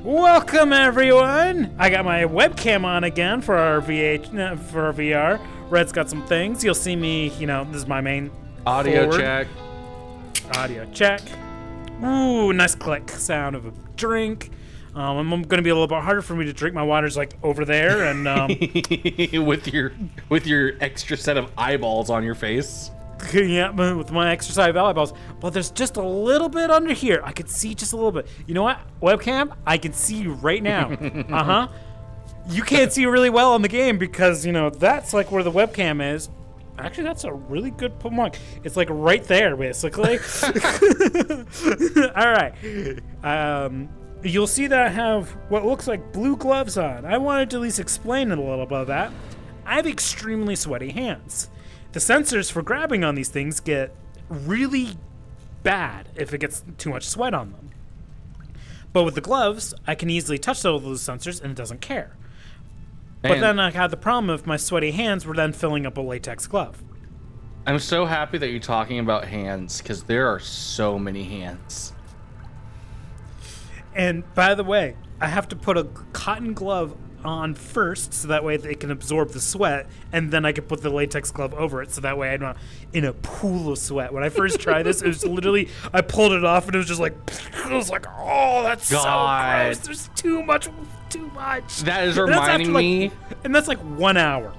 Welcome everyone! I got my webcam on again for our VR. Red's got some things. You'll see me, this is my main audio forward. check. Audio check. Ooh, nice click sound of a drink. I'm going to be a little bit harder for me to drink. My water's like over there, and with your extra set of eyeballs on your face. yeah, with my extra side of eyeballs. But there's just a little bit under here. I could see just a little bit. You know what, webcam? I can see you right now. You can't see really well on the game because that's like where the webcam is. Actually, that's a really good point. It's like right there, basically. All right. You'll see that I have what looks like blue gloves on. I wanted to at least explain it a little about that. I have extremely sweaty hands. The sensors for grabbing on these things get really bad if it gets too much sweat on them. But with the gloves, I can easily touch those sensors and it doesn't care. But then I had the problem of my sweaty hands were then filling up a latex glove. I'm so happy that you're talking about hands because there are so many hands. And by the way, I have to put a cotton glove on first so that way they can absorb the sweat, and then I can put the latex glove over it so that way I'm not in a pool of sweat. When I first tried this, it was literally, I pulled it off and it was just like, I was like, oh, that's so gross. There's too much. That is reminding me. And that's like 1 hour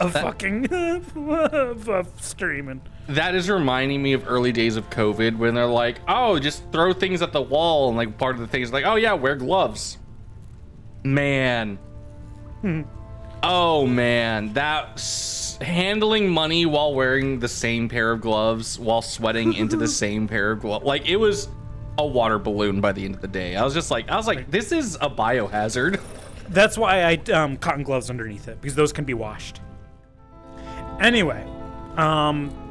of fucking of streaming. That is reminding me of early days of COVID when they're like, oh, just throw things at the wall. And like part of the thing is like, oh yeah, wear gloves. Man. Oh man, handling money while wearing the same pair of gloves while sweating into the same pair of gloves. Like it was a water balloon by the end of the day. I was like, this is a biohazard. That's why I cotton gloves underneath it, because those can be washed. Anyway,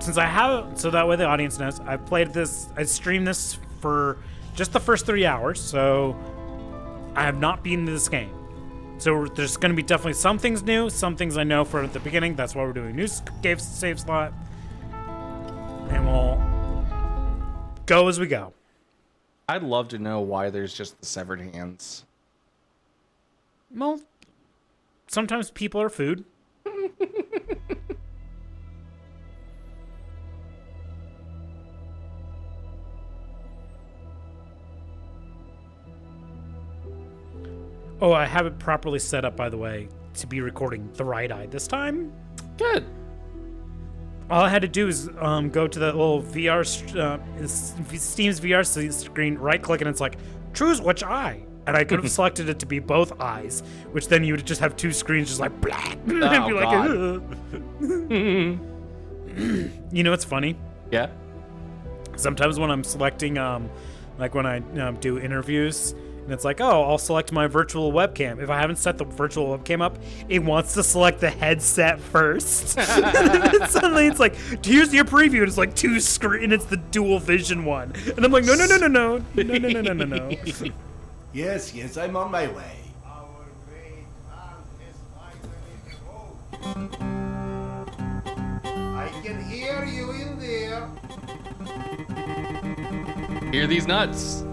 since I have, so that way the audience knows, I streamed this for just the first 3 hours, so I have not beaten this game. So there's going to be definitely some things new, some things I know from the beginning. That's why we're doing a new save slot. And we'll go as we go. I'd love to know why there's just the severed hands. Well, sometimes people are food. Oh, I have it properly set up, by the way, to be recording the right eye this time. Good. All I had to do is go to that little VR, Steam's VR screen, right-click, and it's like, choose which eye. And I could have selected it to be both eyes, which then you would just have two screens just like, blah, and be like, You know what's funny? Yeah. Sometimes when I'm selecting, like when I do interviews, and it's like, oh, I'll select my virtual webcam. If I haven't set the virtual webcam up, it wants to select the headset first. And suddenly it's like, here's your preview. And it's like two screen, and it's the dual vision one. And I'm like, no. Yes, I'm on my way. I can hear you in there. Hear these nuts.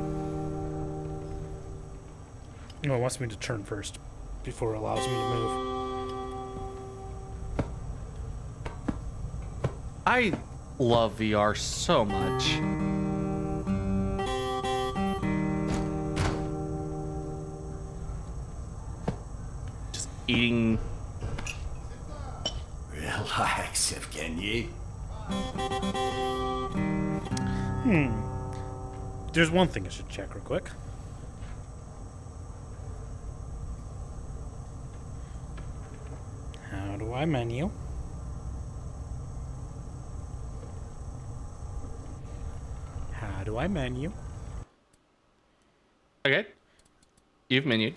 No, it wants me to turn first before it allows me to move. I love VR so much. Just eating. Relax, Evgeny. There's one thing I should check real quick. How do I menu? How do I menu? Okay. You've menued.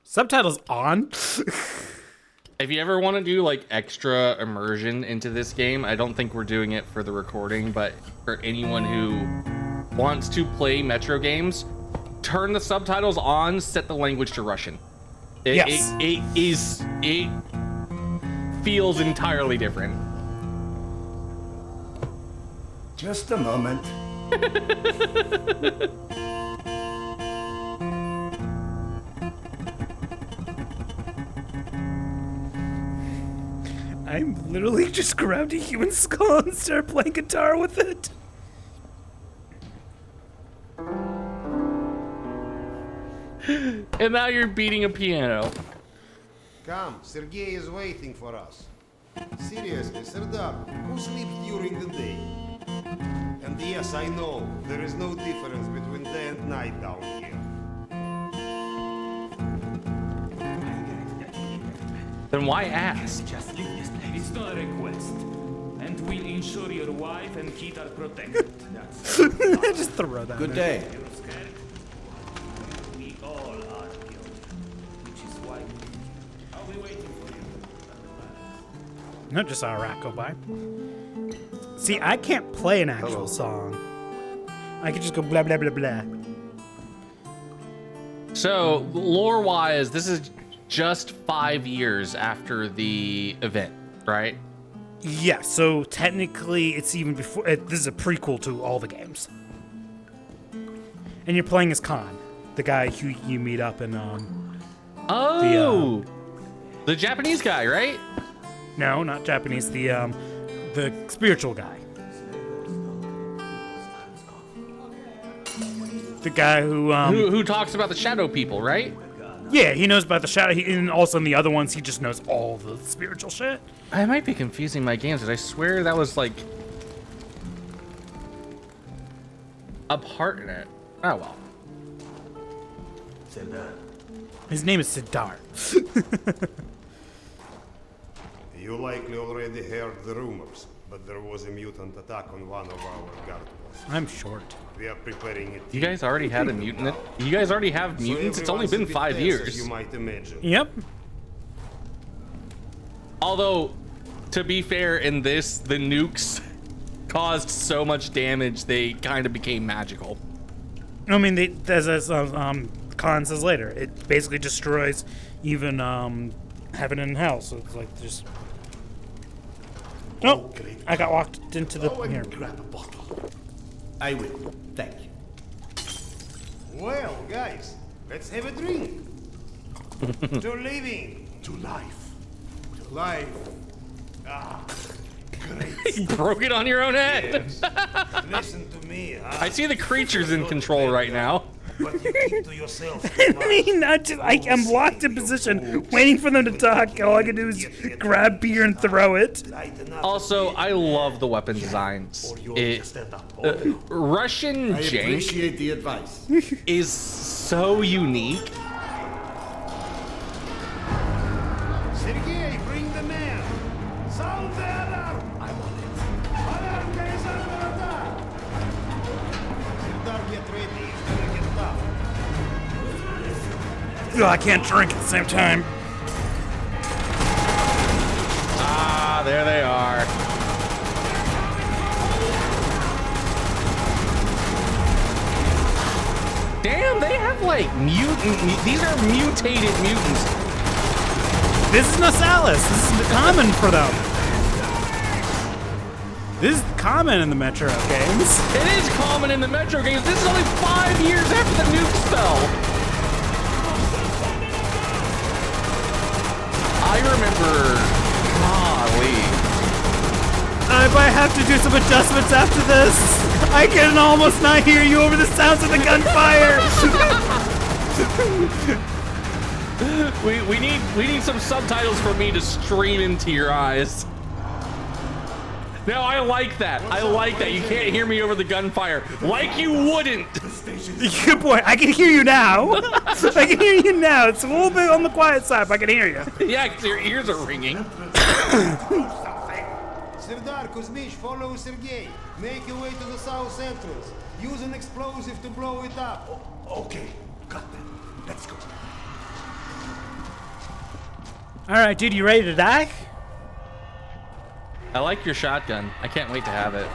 Subtitles on? If you ever want to do like extra immersion into this game, I don't think we're doing it for the recording, but for anyone who wants to play Metro games, turn the subtitles on, set the language to Russian. It feels entirely different. Just a moment. I'm literally just grabbed a human skull and started playing guitar with it. And now you're beating a piano. Come, Sergei is waiting for us. Seriously, Serdar, who sleeps during the day? And yes, I know, there is no difference between day and night down here. Then why ask? Just leave this place. It's not a request. And we'll ensure your wife and kid are protected. That's Just throw that. Good in. day. you're scared. We all are guilty. Which is why I'll be waiting for you. No, just saw a rat go by. See, I can't play an actual Hello. song. I could just go blah blah blah blah. So, lore-wise, this is just 5 years after the event, right? Yeah, so technically it's even before. This is a prequel to all the games. And you're playing as Khan, the guy who you meet up in. Oh, the Japanese guy, right? No, not Japanese. The spiritual guy. The guy who Who talks about the shadow people, right? yeah, he knows about the shadow, and also in the other ones, he just knows all the spiritual shit. I might be confusing my games, but I swear that was like a part in it. Oh well. His name is Siddhar. You likely already heard the rumors, but there was a mutant attack on one of our guard posts. I'm short. We are preparing it. You guys already had a mutant. You guys already have mutants. It's only been 5 years. You might imagine. Yep. Although, to be fair, in this, the nukes caused so much damage they kind of became magical. I mean, as Khan says later, it basically destroys even heaven and hell. So it's like just. Nope. I got walked into the here. Grab a bottle. I will. Thank you. Well, guys, let's have a drink. To living. To life. To life. Ah, great. You broke it on your own head. Listen to me, huh? I see the creatures in control right now. But you keep to yourself. I mean, I'm locked in position, waiting for them to talk. All I can do is grab beer and throw it. Also, I love the weapon designs. Russian I jank appreciate the advice. is so unique. Sergei, bring the man. Sound the alarm. I'm on it. Alarm, guys, under attack. Serdar, get ready. It's gonna get tough. Ugh, I can't drink at the same time. Ah, there they are. Damn, they have like these are mutated mutants. This is Nosalis. This is common for them. This is common in the Metro games. It is common in the Metro games. This is only 5 years after the nuke spell. I remember, golly. I might have to do some adjustments after this. I can almost not hear you over the sounds of the gunfire. We need some subtitles for me to stream into your eyes. No, I like that. I like that. You can't hear me over the gunfire. Like you wouldn't. Good point. I can hear you now. I can hear you now. It's a little bit on the quiet side, but I can hear you. Yeah, 'cause your ears are ringing. Serdar, Kuzmich, follow Sergei. Make your way to the south entrance. Use an explosive to blow it up. Okay, got that. Let's go. All right, dude, you ready to die? I like your shotgun. I can't wait to have it.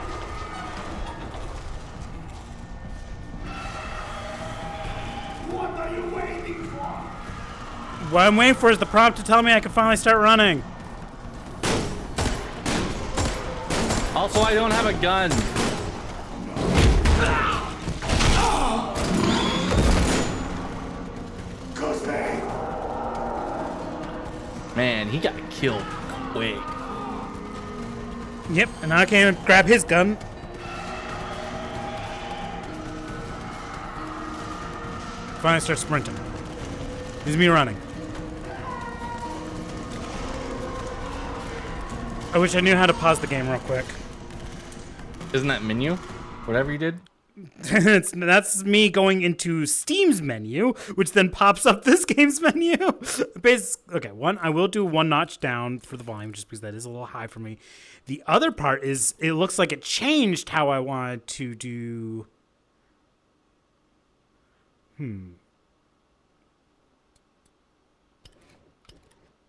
What are you waiting for? What I'm waiting for is the prompt to tell me I can finally start running. Also, I don't have a gun. Man, he got killed quick. Yep, and I can't grab his gun. Finally start sprinting. This is me running. I wish I knew how to pause the game real quick. Isn't that menu? Whatever you did? That's me going into Steam's menu, which then pops up this game's menu. Okay, I will do one notch down for the volume just because that is a little high for me. The other part is it looks like it changed how I wanted to do.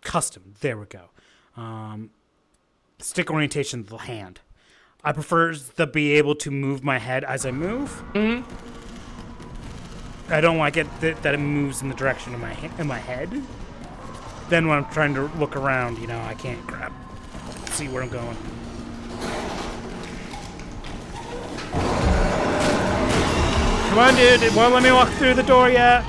Custom. There we go. Stick orientation of the hand. I prefer to be able to move my head as I move. Mm-hmm. I don't like it that it moves in the direction of my head. Then when I'm trying to look around, I can't see where I'm going. Come on, dude. It won't let me walk through the door yet.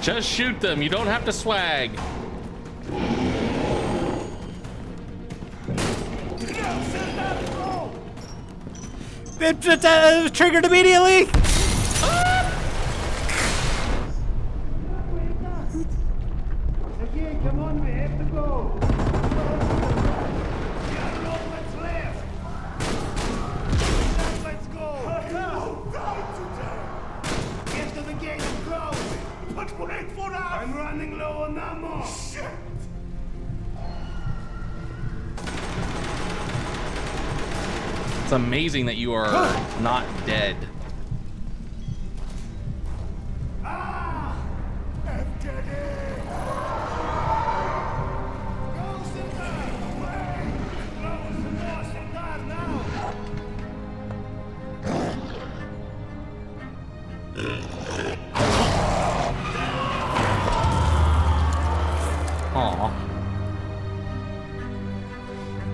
Just shoot them. You don't have to swag. It triggered immediately. Okay, come on, we have to go. We are not what's left. Let's go. Get to the gate and close it. But wait for us. I'm running low on ammo. Shit. It's amazing that you are not dead. Aw.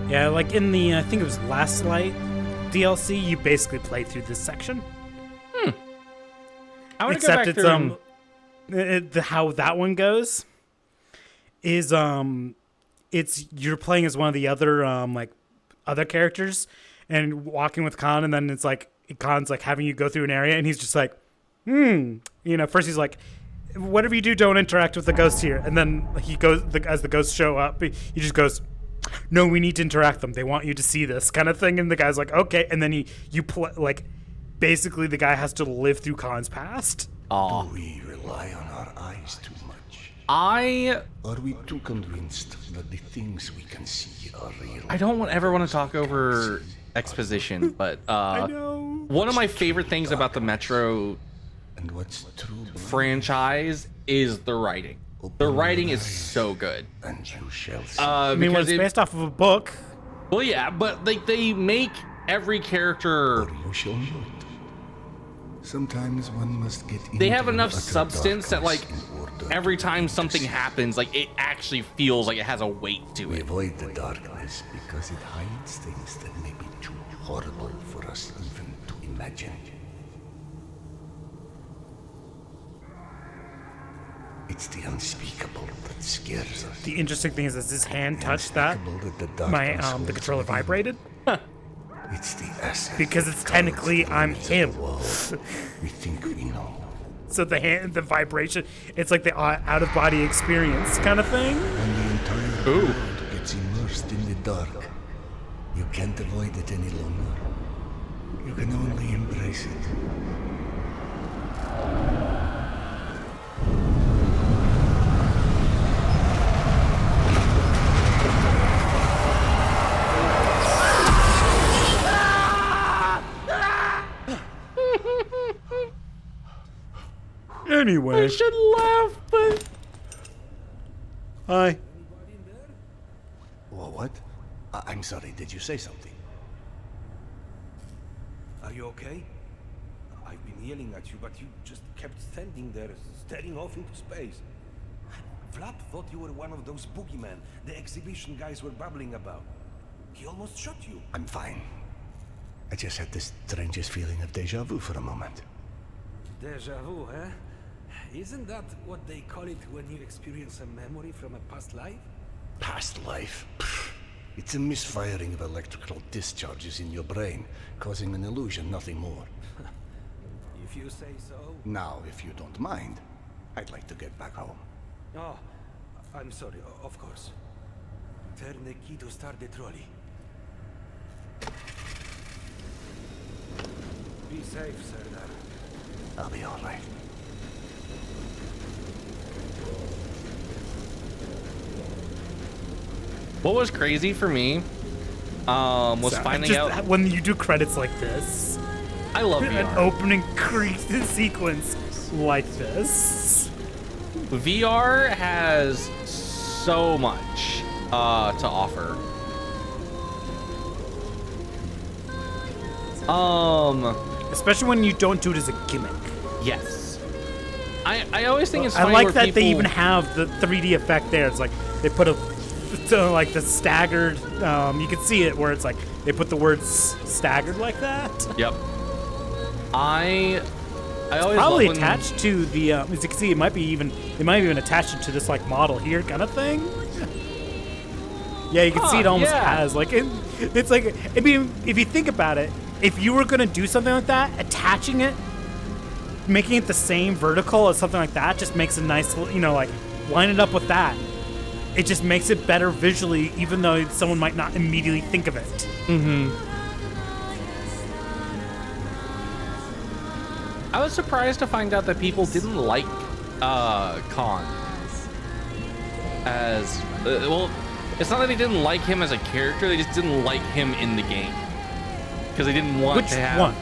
Yeah, like in the I think it was Last Light DLC, you basically play through this section. I want to go Except back it's through how that one goes is it's you're playing as one of the other other characters and walking with Khan, and then it's like Khan's like having you go through an area, and he's just like, first he's like, whatever you do, don't interact with the ghosts here, and then he goes as the ghosts show up, he just goes, no, we need to interact them. They want you to see this kind of thing, and the guy's like, okay, and then basically the guy has to live through Khan's past. Aw. Do we rely on our eyes too much? I Are we too convinced that the things we can see are real? don't ever want to talk over exposition, but I know. one of my favorite things about the Metro And what's true, franchise is the writing. The writing is so good. and you shall see. I mean, when Because it's based off of a book. well, yeah, but they make every character. Or you shall not. Sometimes one must get They have into enough utter substance that darkness like in order every to time something see. happens, like it actually feels like it has a weight to We it. avoid the darkness because it hides things that may be too horrible for us even to imagine. It's the unspeakable that scares us. The interesting thing is, as his hand touched that, Unspeakable that the my darkness the holds controller within. vibrated It's the essence because that it's covers technically the I'm limits of him. the world. We think we know. So the vibration, it's like the out of body experience kind of thing. When the entire Ooh. world gets immersed in the dark, you can't avoid it any longer. You can only embrace it. Anyway, should laugh, but hi. What? I'm sorry, did you say something? Are you okay? I've been yelling at you, but you just kept standing there, staring off into space. Flap thought you were one of those boogeymen the exhibition guys were babbling about. He almost shot you. I'm fine. I just had this strangest feeling of deja vu for a moment. Deja vu, eh? Isn't that what they call it when you experience a memory from a past life? Past life? Pfft. It's a misfiring of electrical discharges in your brain, causing an illusion, nothing more. If you say so. Now, if you don't mind, I'd like to get back home. Oh, I'm sorry, of course. Turn the key to start the trolley. Be safe, Serdar. I'll be all right. What was crazy for me was finding just out. when you do credits like this, I love an VR. opening sequence like this. VR has so much to offer. Especially when you don't do it as a gimmick. Yes. I always think it's I funny like where that people, they even have the 3D effect there. It's like they put like the staggered. You can see it where it's like they put the words staggered like that. Yep. I always Probably love when, attached to the. As you can see, it might be even. They might even attach it to this like model here kind of thing. Yeah, you can see it almost yeah. has like it's like. I mean, if you think about it, if you were gonna do something like that, attaching it, making it the same vertical as something like that, just makes a nice, like line it up with that. It just makes it better visually, even though someone might not immediately think of it. I was surprised to find out that people didn't like Khan as well. It's not that they didn't like him as a character; they just didn't like him in the game because they didn't want Which to have one?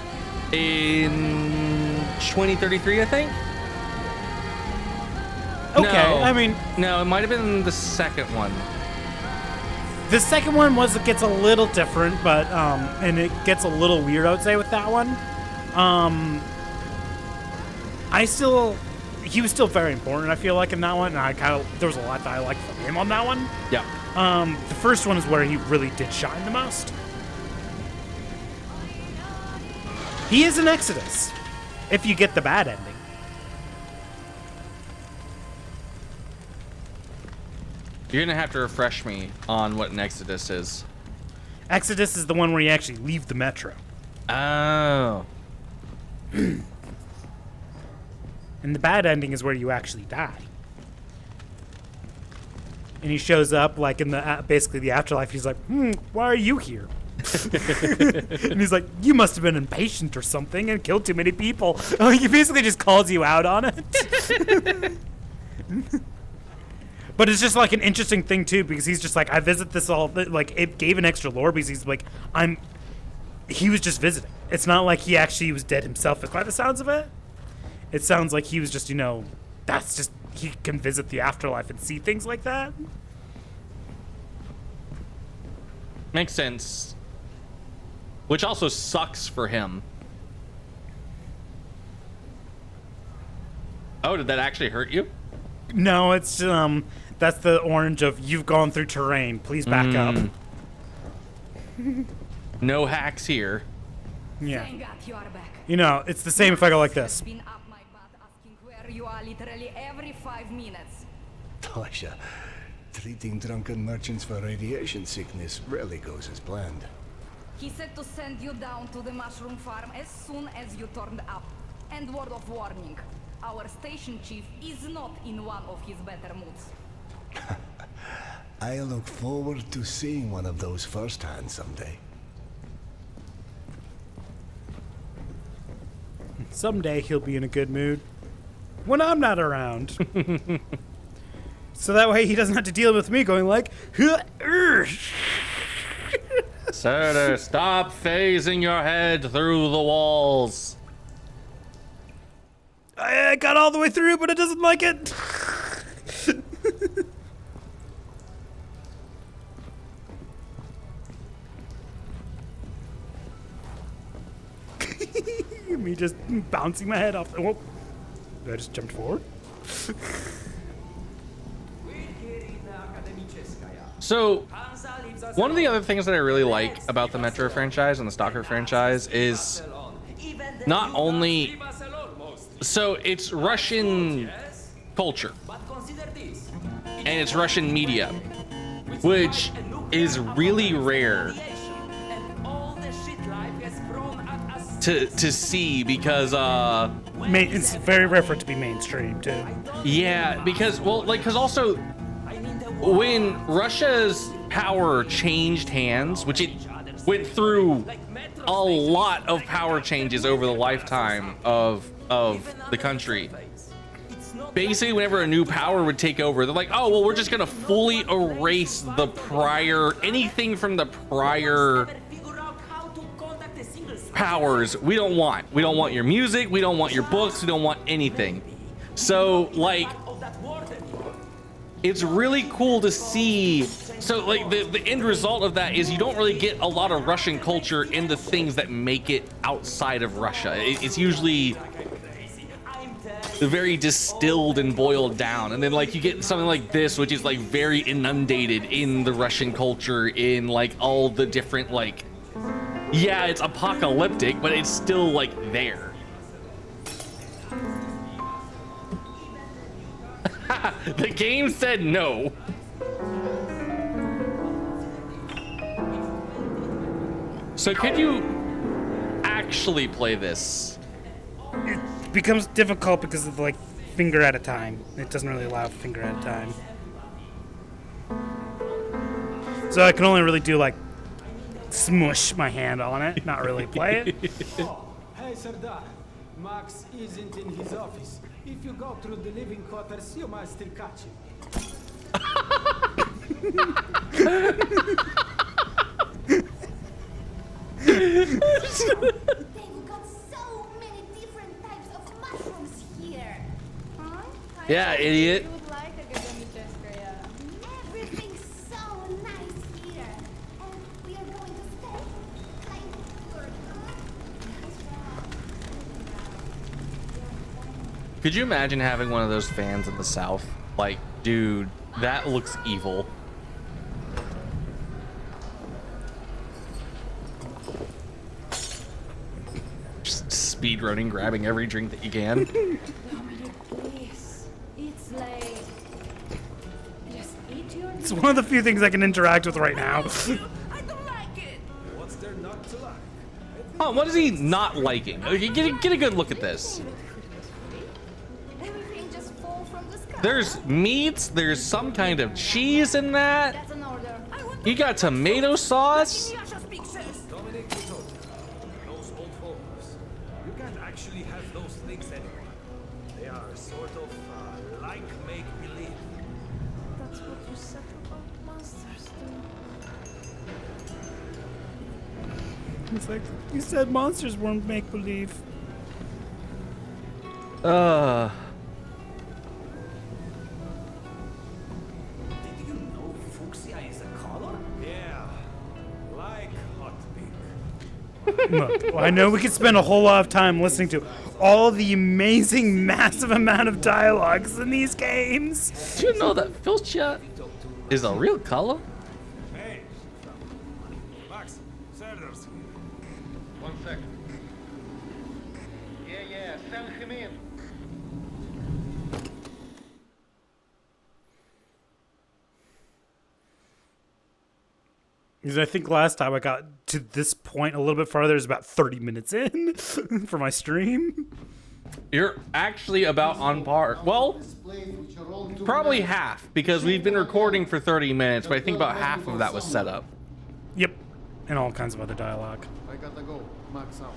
in 2033, I think. Okay, No. I mean, No, it might have been the second one. the second one gets a little different, but and it gets a little weird, I would say, with that one. He was still very important, I feel like, in that one. And there was a lot that I liked from him on that one. Yeah. The first one is where he really did shine the most. He is an Exodus, if you get the bad ending. You're gonna have to refresh me on what an Exodus is. Exodus is the one where you actually leave the metro. Oh. And the bad ending is where you actually die. And he shows up like in the basically the afterlife. He's like, why are you here? And he's like, you must have been impatient or something and killed too many people. He basically just calls you out on it. But it's just like an interesting thing too, because he's just like, I visit this all, like it gave an extra lore because he's like, he was just visiting. It's not like he actually was dead himself by the sounds of it. It sounds like he was just, that's just, he can visit the afterlife and see things like that. Makes sense. Which also sucks for him. Oh, did that actually hurt you? No, it's, that's the orange of, you've gone through terrain. Please back up. No hacks here. Yeah. Thank God you are back. It's the same if I go like this. Been up my butt asking where you are literally every 5 minutes. Tasha, treating drunken merchants for radiation sickness rarely goes as planned. He said to send you down to the mushroom farm as soon as you turned up. And word of warning, our station chief is not in one of his better moods. I look forward to seeing one of those firsthand someday. Someday he'll be in a good mood. When I'm not around. So that way he doesn't have to deal with me going like, Sir, stop phasing your head through the walls. I got all the way through, but it doesn't like it. Me just bouncing my head off. Whoop. I just jumped forward. So, one of the other things that I really like about the Metro franchise and the Stalker franchise is not only... So, it's Russian culture. And it's Russian media, which is really rare to see because It's very rare for it to be mainstream too. yeah, because also when Russia's power changed hands, which it went through a lot of power changes over the lifetime of the country. Basically, whenever a new power would take over, they're like, oh, well, we're just gonna fully erase the prior, anything from the prior powers we don't want. We don't want your music, we don't want your books, we don't want anything. So, like, it's really cool to see. So, like, the end result of that is you don't really get a lot of Russian culture in the things that make it outside of Russia. It's usually very distilled and boiled down, and then like you get something like this, which is like very inundated in the Russian culture, in like all the different, like, yeah, it's apocalyptic, but it's still like there. The game said no. So could you actually play this? It becomes difficult because of like finger at a time. It doesn't really allow finger at a time. So I can only really do like smush my hand on it, not really play it. Oh, hey, Sardar. Max isn't in his office. If you go through the living quarters, you might still catch him. They've got so many different types of mushrooms here. Huh? Yeah, idiot. You would like a Gagami Cheska, yeah. Everything's so nice here. And we are going to stay like good, Could you imagine having one of those fans in the South? Like, dude, that looks evil. Just speed running, grabbing every drink that you can. Dominic, please. It's late. Just eat your It's one of the few things I can interact with right now. I don't like it. What's there not to like? Oh, what is he not liking? Okay, get a good look at this. Everything just fall from the sky. There's meats, there's some kind of cheese in that. That's an order. I want You got tomato sauce. Yasha speaks sense. Dominic, you told me. Those old folks. You can't actually have those things anymore. They are sort of like make-believe. That's what you said about monsters, too. It's like you said, monsters weren't make believe. Did you know fuchsia is a color? Yeah, like hot pink. Look, well, I know we could spend a whole lot of time listening to all the amazing, massive amount of dialogues in these games. Do you know that fuchsia is a real color? Hey, Max, Sardar's here. 1 second. Yeah, send him in. Because I think last time I got to this point a little bit farther, it was about 30 minutes in for my stream. You're actually about on par. Well, probably half, because we've been recording for 30 minutes, but I think about half of that was set up. Yep, and all kinds of other dialogue. I gotta go. Max out.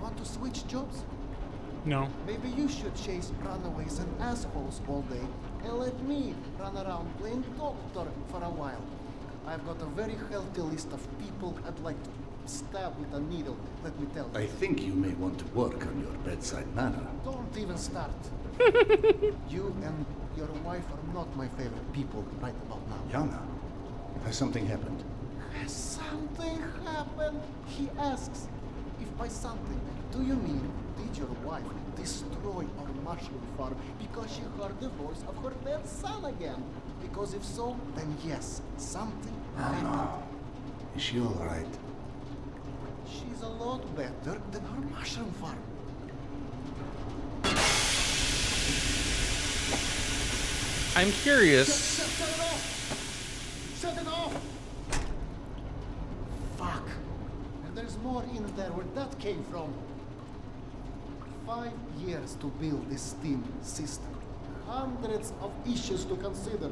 Want to switch jobs? No. Maybe you should chase runaways and assholes all day and let me run around playing doctor for a while. I've got a very healthy list of people I'd like to stab with a needle, let me tell you. I think you may want to work on your bedside manner. Don't even start. You and your wife are not my favorite people right about now. Yana, has something happened? Has something happened? He asks. If by something. Do you mean, did your wife destroy our mushroom farm because she heard the voice of her dead son again? Because if so, then yes, something happened. Is she all right? She's a lot better than her mushroom farm. I'm curious. Shut it off! Shut it off! Fuck. And there's more in there where that came from. 5 years to build this steam system. Hundreds of issues to consider.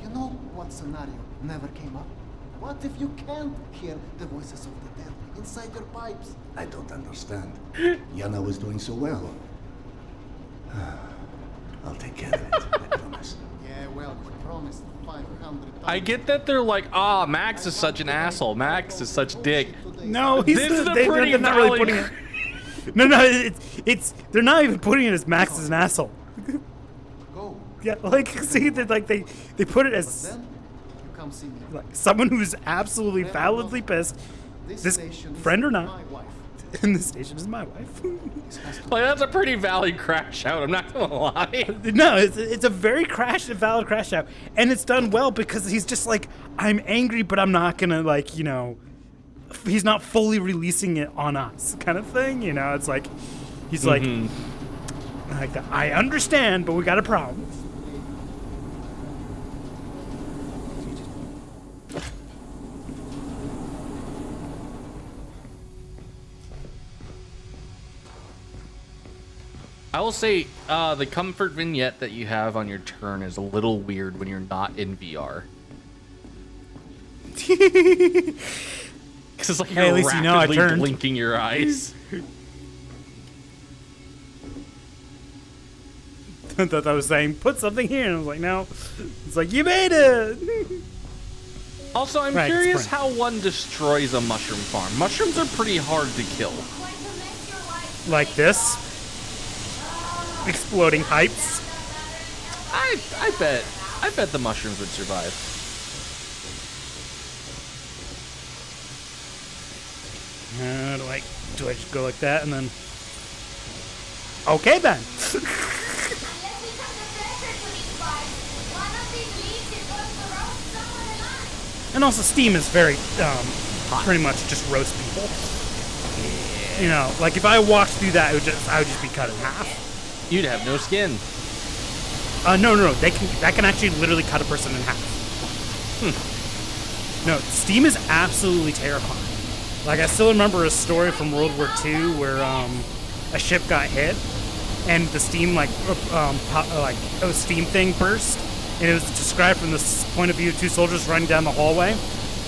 You know what scenario never came up? What if you can't hear the voices of the dead inside your pipes? I don't understand. Yana was doing so well. I'll take care of it, I promise. Yeah, well, you promised 500 times. I get that they're like, ah, Max is such an asshole. Max is such dick. No, This is a pretty they're not really valid- putting it. No, it's they're not even putting it as Max as an asshole. Go. Yeah, like see that like they put it as Then, you come see me. like someone who's absolutely validly pissed. This station is friend or not, my wife. and this station is my wife. Like, that's a pretty valid crash out. I'm not gonna lie. No, it's a very valid crash out, and it's done well because he's just like, I'm angry, but I'm not gonna like, you know, he's not fully releasing it on us, kind of thing. You know, it's like he's like that. I understand, but we got a problem. I will say, the comfort vignette that you have on your turn is a little weird when you're not in VR. Because it's like Hey, at you're least you know I rapidly turned. blinking your eyes. I thought I was saying put something here, and I was like, no. It's like you made it. Also, I'm Right, curious it's how one destroys a mushroom farm. Mushrooms are pretty hard to kill. Like this, exploding pipes. I bet the mushrooms would survive. Do I just go like that and then? Okay then. And also, Steam is very, pretty much just roast people. You know, like if I walked through that, I would just be cut in half. You'd have no skin. No, that can actually literally cut a person in half. No, Steam is absolutely terrifying. Like I still remember a story from World War II where a ship got hit, and the steam a steam thing burst, and it was described from the point of view of two soldiers running down the hallway,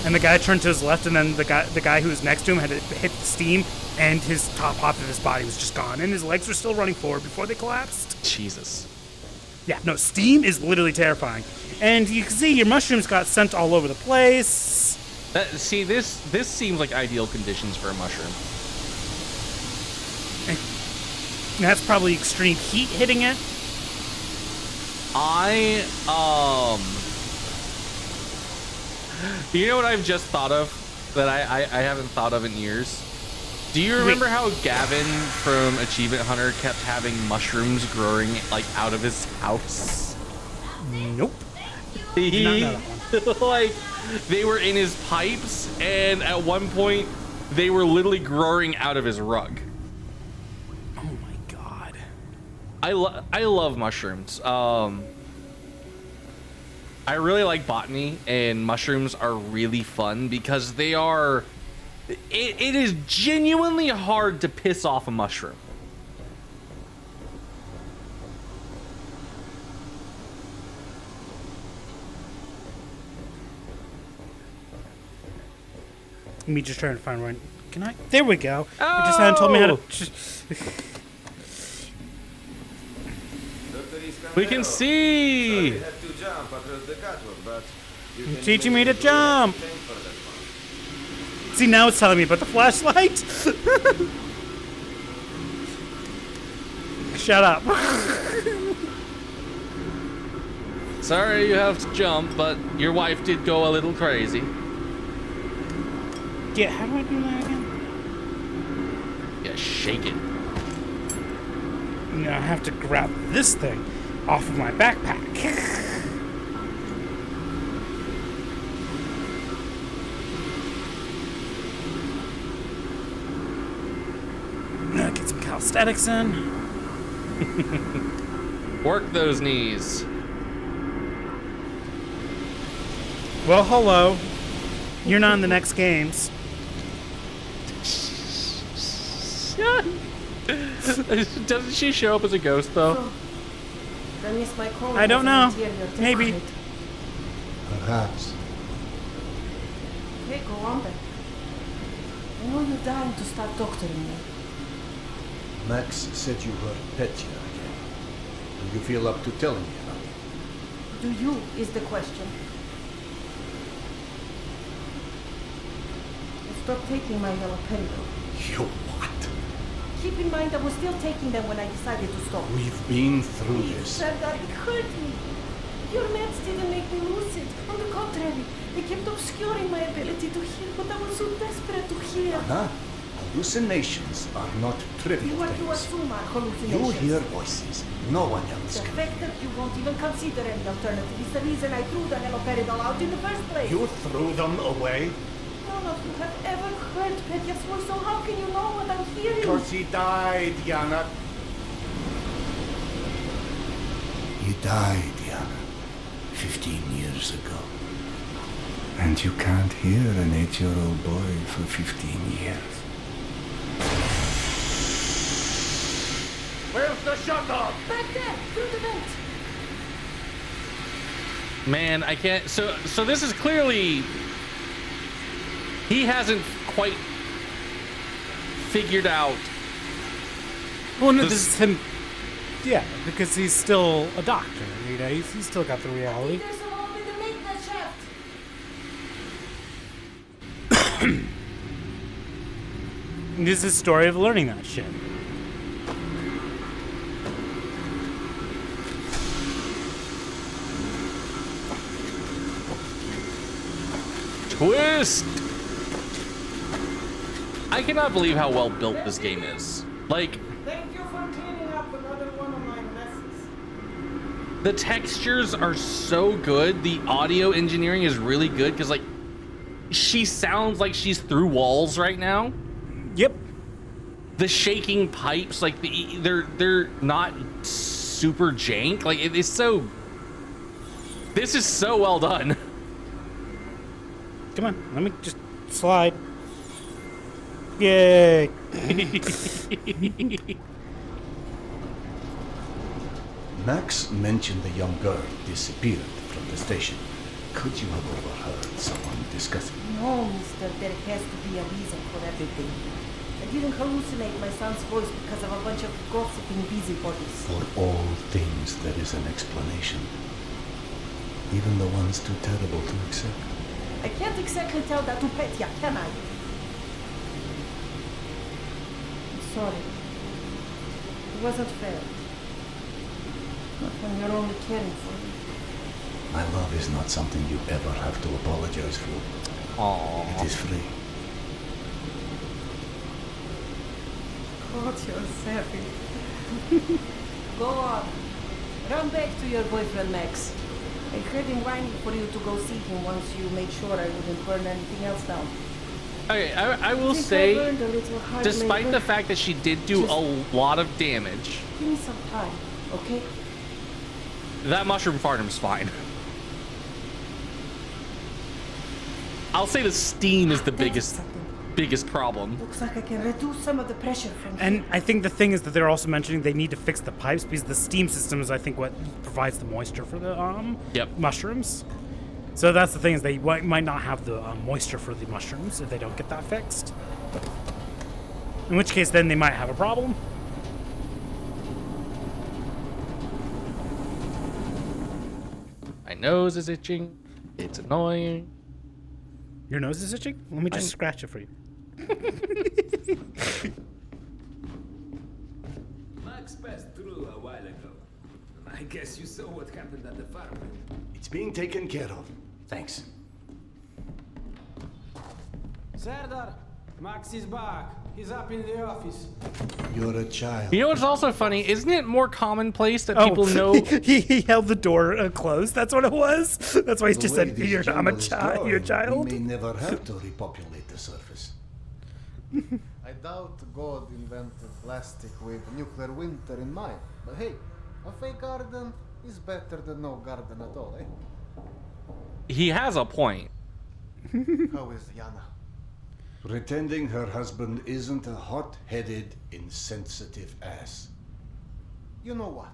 and the guy turned to his left, and then the guy who was next to him had hit the steam, and his top half of his body was just gone, and his legs were still running forward before they collapsed. Jesus. Yeah, no, Steam is literally terrifying, and you can see your mushrooms got sent all over the place. See, this seems like ideal conditions for a mushroom. And that's probably extreme heat hitting it. You know what I've just thought of that I haven't thought of in years? Do you remember how Gavin from Achievement Hunter kept having mushrooms growing like out of his house? Nope. Like they were in his pipes, and at one point they were literally growing out of his rug. Oh my god. I love mushrooms. I really like botany, and mushrooms are really fun because they are. It is genuinely hard to piss off a mushroom. Me just trying to find one. Can I? There we go. It just hadn't told me how to. We can see. Sorry, had to jump across the catwalk, but you can Teaching me to immediately jump. thank for that one. See, now it's telling me about the flashlight. Shut up. Sorry you have to jump, but your wife did go a little crazy. Yeah, how do I do that again? Yeah, shake it. Now I have to grab this thing off of my backpack. Now get some calisthenics in. Work those knees. Well, hello. You're not in the next games. Doesn't she show up as a ghost though? I don't know. Maybe. Perhaps. Okay, go on then. I know you're dying to start doctoring me. Max said you were Petya again. Do you feel up to telling me about it? Do you is the question. I stopped taking my haloperidol. You what? Keep in mind I was still taking them when I decided to stop. We've been through this. Serdar, it hurt me. Your meds didn't make me lucid. On the contrary, they kept obscuring my ability to hear, but I was so desperate to hear. Huh? Hallucinations are not trivial What you things. assume are You hallucinations. hear voices. No one else The can. fact that you won't even consider any alternative is the reason I threw the haloperidol out in the first place. You threw them away? None of you have ever heard Petya's voice, so how can you know what I'm hearing? Because he died, Yana. He died, Yana. 15 years ago. And you can't hear an 8-year-old boy for 15 years. Where's the shuttle? Back there, through the vent. Man, I can't. So this is clearly. He hasn't quite figured out. Well, no, this is him. Yeah, because he's still a doctor. You know, he's still got the reality. There's a hole in the maintenance shaft. This is his story of learning that shit. Twist! I cannot believe how well built this game is. Like, Thank you for cleaning up another one of my messes. the textures are so good. The audio engineering is really good because, like, she sounds like she's through walls right now. Yep. The shaking pipes, like, they're not super jank. Like, it is so. This is so well done. Come on, let me just slide. Yay! Max mentioned the young girl disappeared from the station. Could you have overheard someone discussing? No, mister, there has to be a reason for everything. I didn't hallucinate my son's voice because of a bunch of gossiping busybodies. For all things, there is an explanation. Even the ones too terrible to accept. I can't exactly tell that to Petya, can I? I'm sorry. It wasn't fair. Not when you're only caring for me. My love is not something you ever have to apologize for. Aww. It is free. God, you're savage. Go on. Run back to your boyfriend, Max. I heard him whining for you to go see him once you made sure I wouldn't burn anything else down. Okay, I will think I say, learned a little hard despite labor. the fact that she did do a lot of damage, Give me some time, okay? that mushroom farm's fine. I'll say the steam is the biggest problem. Looks like I can reduce some of the pressure from And here. I think the thing is that they're also mentioning they need to fix the pipes because the steam system is, I think, what provides the moisture for the Yep. mushrooms. So that's the thing is they might not have the moisture for the mushrooms if they don't get that fixed. In which case, then they might have a problem. My nose is itching. It's annoying. Your nose is itching? Let me just scratch it for you. Max passed through a while ago. I guess you saw what happened at the farm. It's being taken care of. Thanks. Serdar, Max is back. He's up in the office. You're a child. You know what's also funny? Isn't it more commonplace that Oh, people know? he held the door closed. That's what it was. That's why he The just way said, this I'm a jungle is child. You're a growing, child. We may never have to repopulate the surface. I doubt God invented plastic with nuclear winter in mind. But hey, a fake garden is better than no garden at all, eh? He has a point. How is Yana? Pretending her husband isn't a hot-headed, insensitive ass. You know what?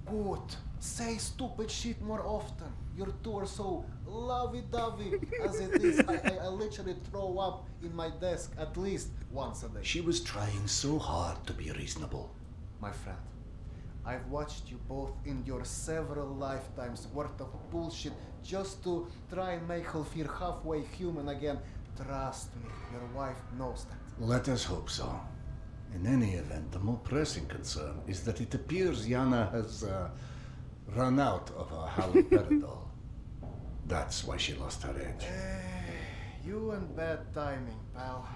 Good. Say stupid shit more often. Your two are so lovey-dovey as it is. I literally throw up in my desk at least once a day. She was trying so hard to be reasonable. My friend, I've watched you both endure several lifetimes worth of bullshit just to try and make her feel halfway human again. Trust me, your wife knows that. Let us hope so. In any event, the more pressing concern is that it appears Yana has run out of her haloperidol. That's why she lost her edge. You and bad timing, pal.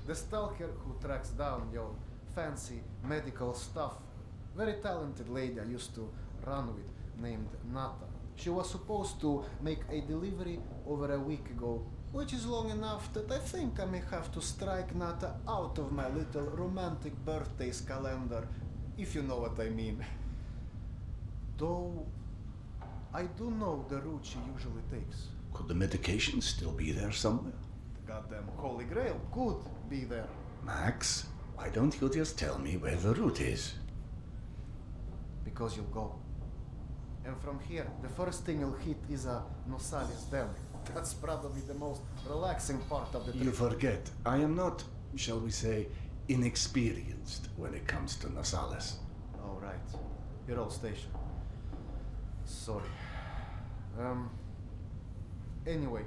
The stalker who tracks down your fancy medical stuff, very talented lady I used to run with named Nata. She was supposed to make a delivery over a week ago, which is long enough that I think I may have to strike Nata out of my little romantic birthdays calendar, if you know what I mean. Though, I do know the route she usually takes. Could the medication still be there somewhere? The goddamn Holy Grail could be there. Max, why don't you just tell me where the route is? Because you'll go. And from here, the first thing you'll hit is a Nosalis Deli. That's probably the most relaxing part of the trip. You forget, I am not, shall we say, inexperienced when it comes to Nasales. Oh, right. Your old station. Sorry. Anyway,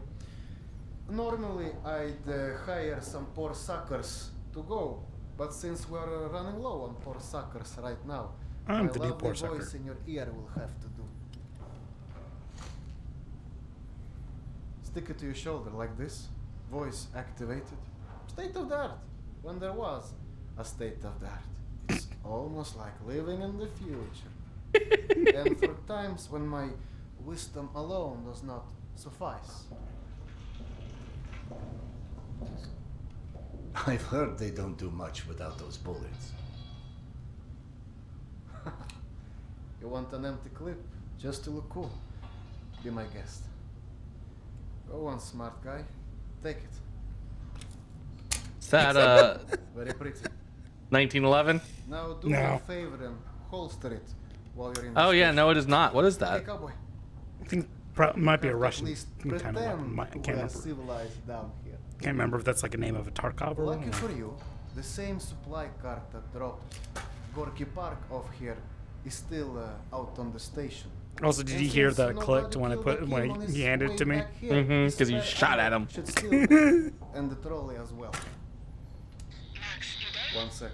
normally I'd hire some poor suckers to go, but since we're running low on poor suckers right now, I'm my the new lovely poor sucker. voice in your ear will have to do. Stick it to your shoulder like this, voice activated. State of the art, when there was a state of the art. It's almost like living in the future. And for times when my wisdom alone does not suffice. I've heard they don't do much without those bullets. You want an empty clip just to look cool? Be my guest. Go on, smart guy. Take it. Is that Very pretty. 1911? Now do No. me a favor and holster it while you're in. Oh the yeah, station. no, it is not. What is Hey, that? cowboy. I think might be a At Russian least kind of weapon. pretend I can't we're remember. civilized down here. Can't remember if that's like a name of a Tarkov or Lucky what. for you, the same supply cart that dropped Gorky Park off here is still out on the station. Also, did And you hear since the nobody clicked when I killed put the when kid on his he handed it to way me? back here, Mhm, his 'cause you spare shot at ammo him. should still be, and the trolley as well. 1 sec.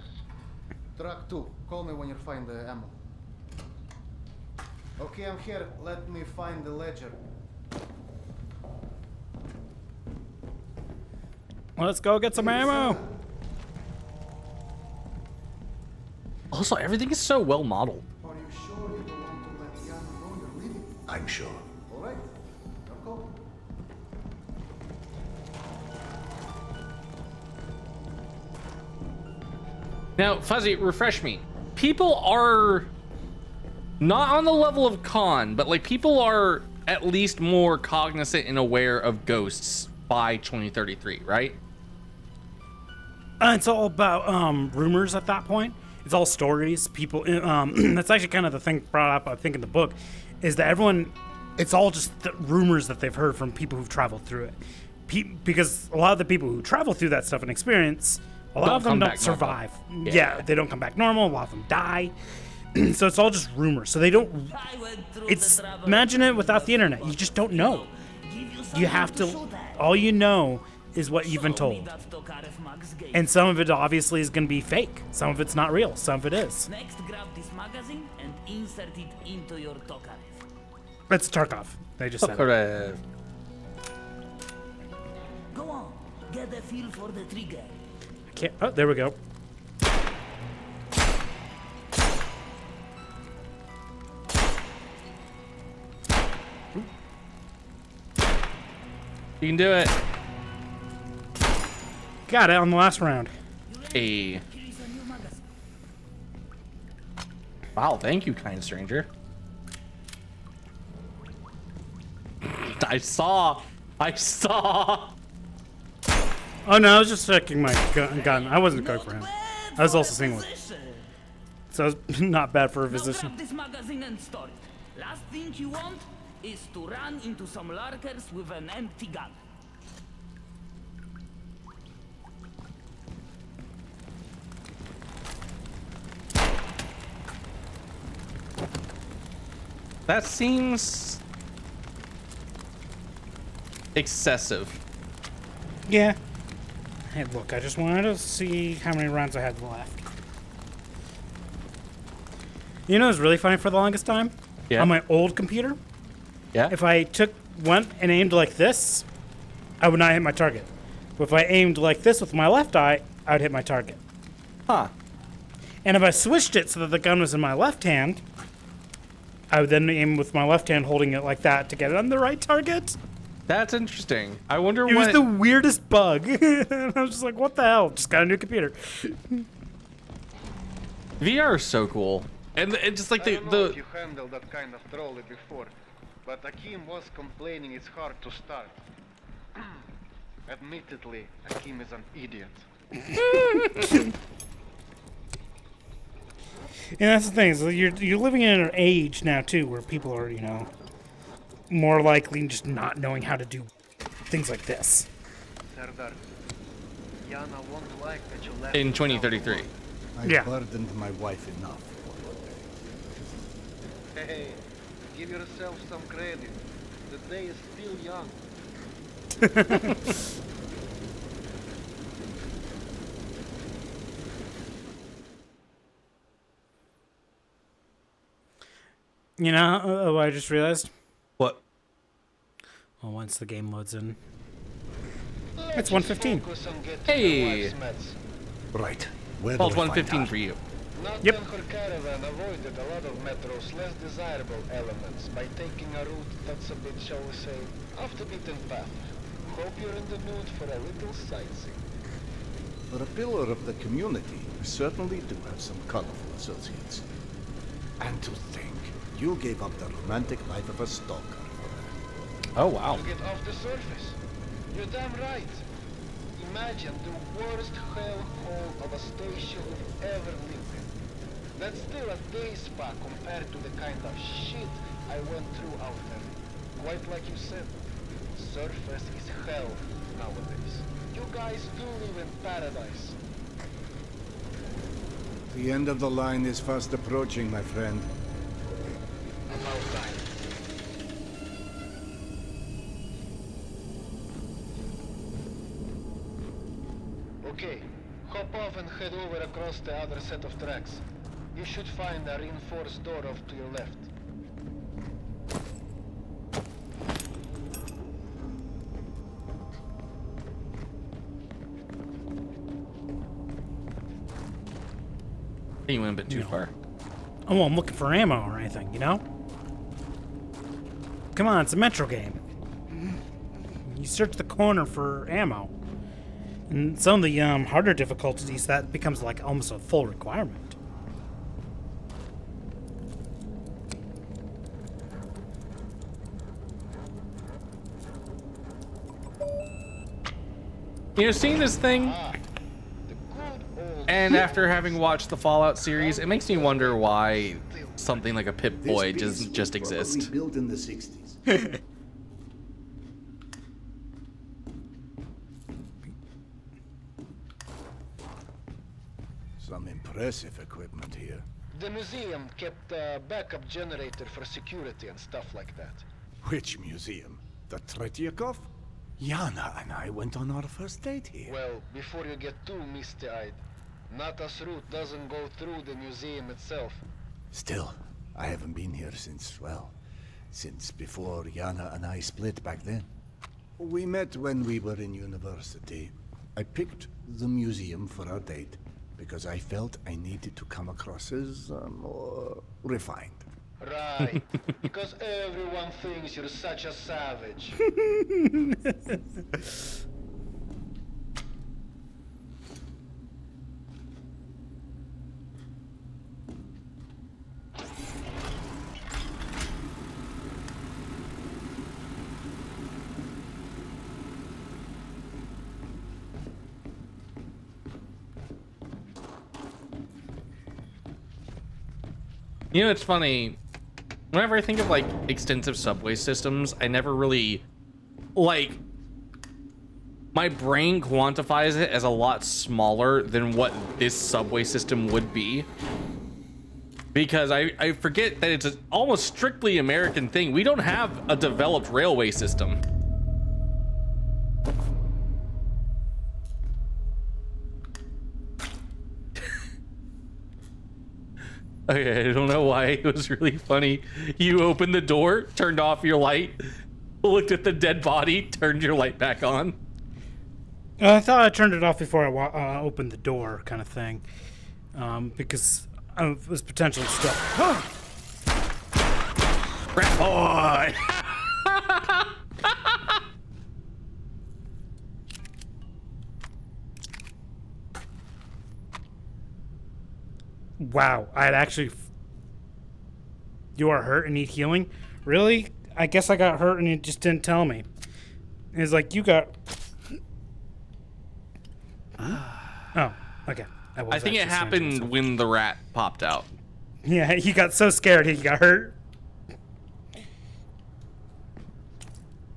Truck 2, call me when you find the ammo. Okay, I'm here. Let me find the ledger. Let's go get some ammo. Also, everything is so well modeled. Are you sure you don't want to let Yana know you're leaving? I'm sure. All right. Your call. Now, Fuzzy, refresh me. People are not on the level of Khan, but like people are at least more cognizant and aware of ghosts by 2033, right? It's all about rumors at that point. It's all stories. People. That's actually kind of the thing brought up, I think, in the book, is that everyone. It's all just the rumors that they've heard from people who've traveled through it. Because a lot of the people who travel through that stuff and experience, a lot Don't of them come don't back survive. normal. Yeah, they don't come back normal. A lot of them die. So it's all just rumors. So they don't. It's imagine it without the internet. You just don't know. You have to. All you know is what you've been told. And some of it obviously is going to be fake. Some of it's not real. Some of it is. Next, grab this magazine and insert it into your Tokarev. It's Tarkov. They just said it. Correct. Go on, get a feel for the trigger. I can't. Oh, there we go. You can do it. Got it on the last round. Hey. Wow, thank you, kind stranger. I saw. Oh no, I was just checking my gun. I wasn't going for him. I was also single. So it's not bad for a physician. Grab this magazine and store it. Last thing you want is to run into some lurkers with an empty gun. That seems excessive. Yeah. Hey, look, I just wanted to see how many rounds I had left. You know what's really funny for the longest time? Yeah. On my old computer, Yeah. if I went and aimed like this, I would not hit my target. But if I aimed like this with my left eye, I would hit my target. Huh. And if I switched it so that the gun was in my left hand, I would then aim with my left hand holding it like that to get it on the right target. That's interesting. I wonder It was what. the weirdest bug. And I was just like, what the hell? Just got a new computer. VR is so cool. And just like I don't know if the you handled that kind of trolley before, but Akim was complaining it's hard to start. Admittedly, Akim is an idiot. And that's the thing, is you're living in an age now too where people are, you know, more likely just not knowing how to do things like this. Serdar, Yana won't like that you left in 2033. I Yeah. burdened my wife enough. Hey, give yourself some credit. The day is still young. You know, what I just realized? What? Well, once the game loads in. It's 1:15. Hey. Right. Where Well, do it's I find 1:15 her? for you. Yep. Her caravan avoided a lot of Metro's less desirable elements by taking a route that's a bit, shall we say, off the beaten path. Hope you're in the mood for a little sightseeing. For a pillar of the community, you certainly do have some colorful associates. And to think, you gave up the romantic life of a stalker for her. Oh wow. To get off the surface. You're damn right. Imagine the worst hellhole of a station you've ever lived in. That's still a day spa compared to the kind of shit I went through out there. Quite like you said, surface is hell nowadays. You guys do live in paradise. The end of the line is fast approaching, my friend. About time. Okay, hop off and head over across the other set of tracks. You should find a reinforced door off to your left. You went a bit too far. Oh, well, I'm looking for ammo or anything, you know? Come on, it's a Metro game. You search the corner for ammo. And some of the harder difficulties, that becomes like almost a full requirement. You know, seeing this thing, and after having watched the Fallout series, it makes me wonder why something like a Pip-Boy This doesn't just piece was exist. probably built in the 60s. Some impressive equipment here. The museum kept a backup generator for security and stuff like that. Which museum? The Tretyakov? Yana and I went on our first date here. Well, before you get too misty-eyed, Nata's route doesn't go through the museum itself. Still, I haven't been here since, well, since before Yana and I split back then. We met when we were in university, I picked the museum for our date because I felt I needed to come across as more refined. Right, because everyone thinks you're such a savage. You know, it's funny. Whenever I think of like extensive subway systems, I never really like my brain quantifies it as a lot smaller than what this subway system would be. Because I forget that it's an almost strictly American thing. We don't have a developed railway system. Okay, I don't know why it was really funny. You opened the door, turned off your light, looked at the dead body, turned your light back on. I thought I turned it off before I opened the door, kind of thing, because it was potentially stuck. Rat boy! Wow, I'd actually. You are hurt and need healing? Really? I guess I got hurt and you just didn't tell me. It's like you got. Oh, okay. I think it happened when the rat popped out. Yeah, he got so scared he got hurt.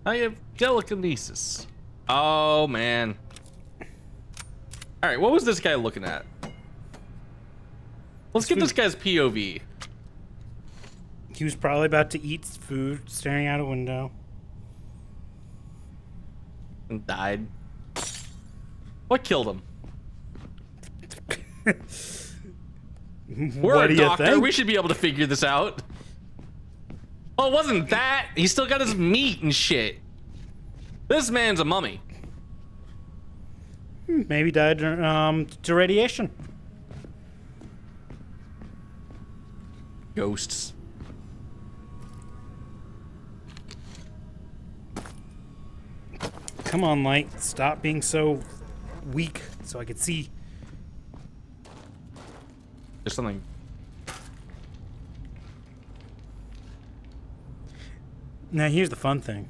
I have telekinesis. Oh, man. All right, what was this guy looking at? Let's get this guy's POV. He was probably about to eat food, staring out a window. And died. What killed him? We're a doctor. We should be able to figure this out. Oh, it wasn't that. He's still got his meat and shit. This man's a mummy. Maybe died to radiation. Ghosts. Come on, Light. Stop being so weak so I could see. There's something. Now, here's the fun thing.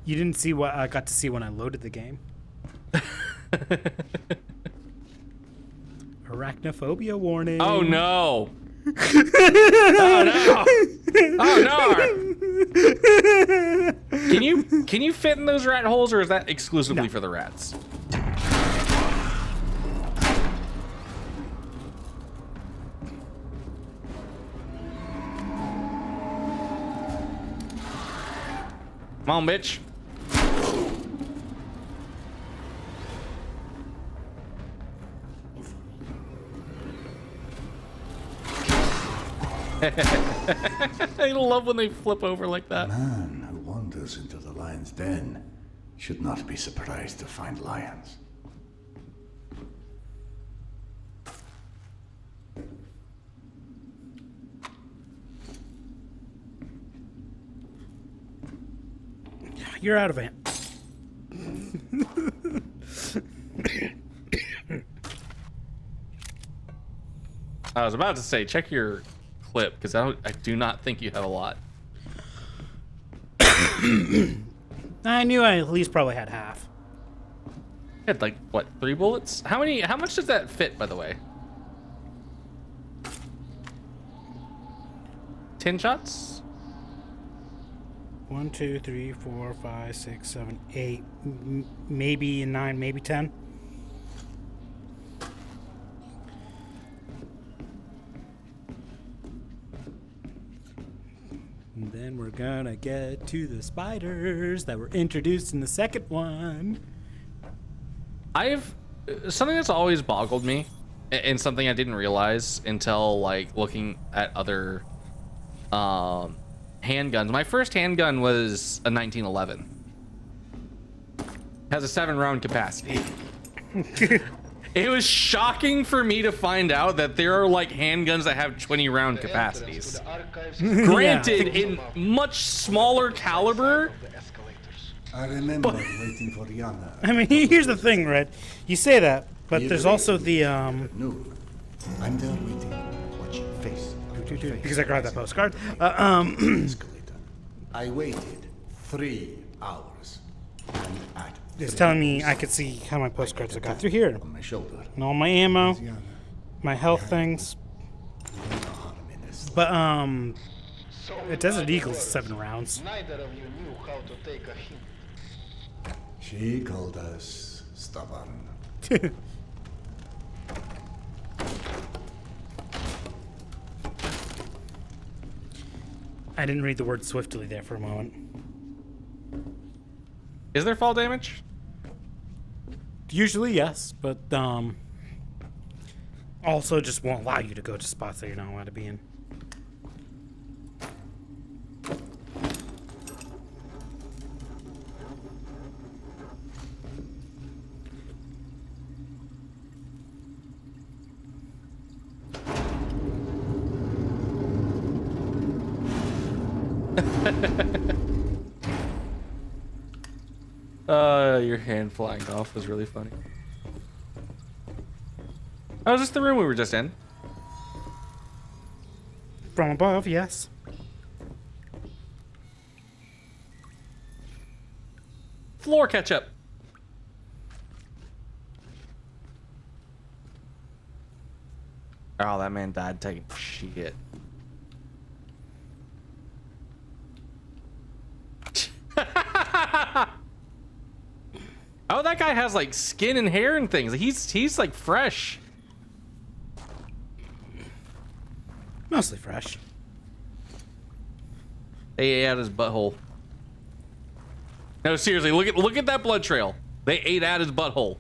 You didn't see what I got to see when I loaded the game. Arachnophobia warning. Oh, no. Oh no! Oh no! Can you fit in those rat holes, or is that exclusively for the rats? Come on, bitch. I love when they flip over like that. A man who wanders into the lion's den should not be surprised to find lions. You're out of it. I was about to say, check your clip, because I do not think you have a lot. I knew I at least probably had half. You had like what, 3 bullets? How much does that fit, by the way? 10 shots? 1, 2, 3, 4, 5, 6, 7, 8, maybe 9, maybe 10. And then we're gonna get to the spiders that were introduced in the second one. Something that's always boggled me, and something I didn't realize until like looking at other handguns. My first handgun was a 1911. has a 7-round capacity. It was shocking for me to find out that there are like handguns that have 20-round capacities. Granted, in much smaller caliber. I remember waiting for Yana. I mean, here's the thing, Red. You say that, but there's also the No, I'm there waiting, watching face. because I grabbed that postcard. Escalator. I waited 3 hours. And at It's telling me I could see how my postcards have got through here. on my shoulder. And all my ammo, Yana. my health things. Harmonious. But, a Desert Eagle's 7 rounds. Neither of you knew how to take a hint. She called us stubborn. I didn't read the word swiftly there for a moment. Is there fall damage? Usually, yes, but, also just won't allow you to go to spots that you're not allowed to be in. Your hand flying off was really funny. Oh, is this the room we were just in? From above, yes. Floor ketchup. Oh, that man died taking shit. Oh, that guy has like skin and hair and things. He's like fresh. Mostly fresh. They ate out his butthole. No, seriously, look at that blood trail. They ate out his butthole.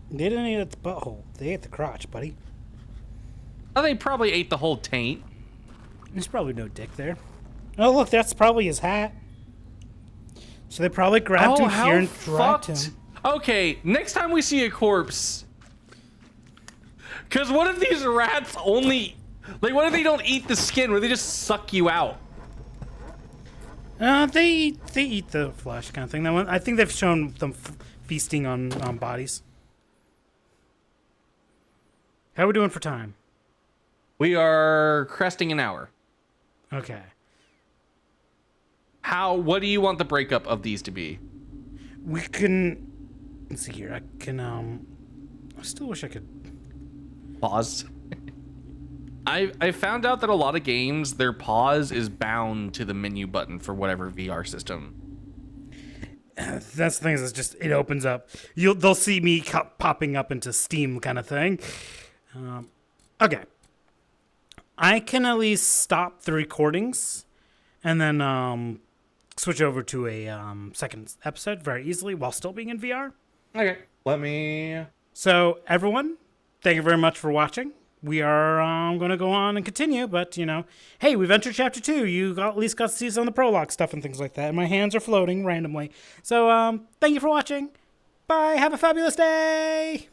They didn't eat at the butthole. They ate the crotch, buddy. Oh, they probably ate the whole taint. There's probably no dick there. Oh, look, that's probably his hat. So they probably grabbed him here and dragged him. Okay, next time we see a corpse. Because what if these rats only... Like, what if they don't eat the skin? Where they just suck you out? They eat the flesh kind of thing. That one, I think they've shown them feasting on bodies. How are we doing for time? We are cresting an hour. Okay. What do you want the breakup of these to be? We can... Let's see here. I can, I still wish I could... Pause. I found out that a lot of games, their pause is bound to the menu button for whatever VR system. That's the thing is, it's just, it opens up. They'll see me popping up into Steam kind of thing. Okay. I can at least stop the recordings and then switch over to a second episode very easily while still being in VR. Okay, let me... So, everyone, thank you very much for watching. We are going to go on and continue, but, you know, hey, we've entered Chapter 2. You at least got to see some of the prologue stuff and things like that. And my hands are floating randomly. So, thank you for watching. Bye. Have a fabulous day.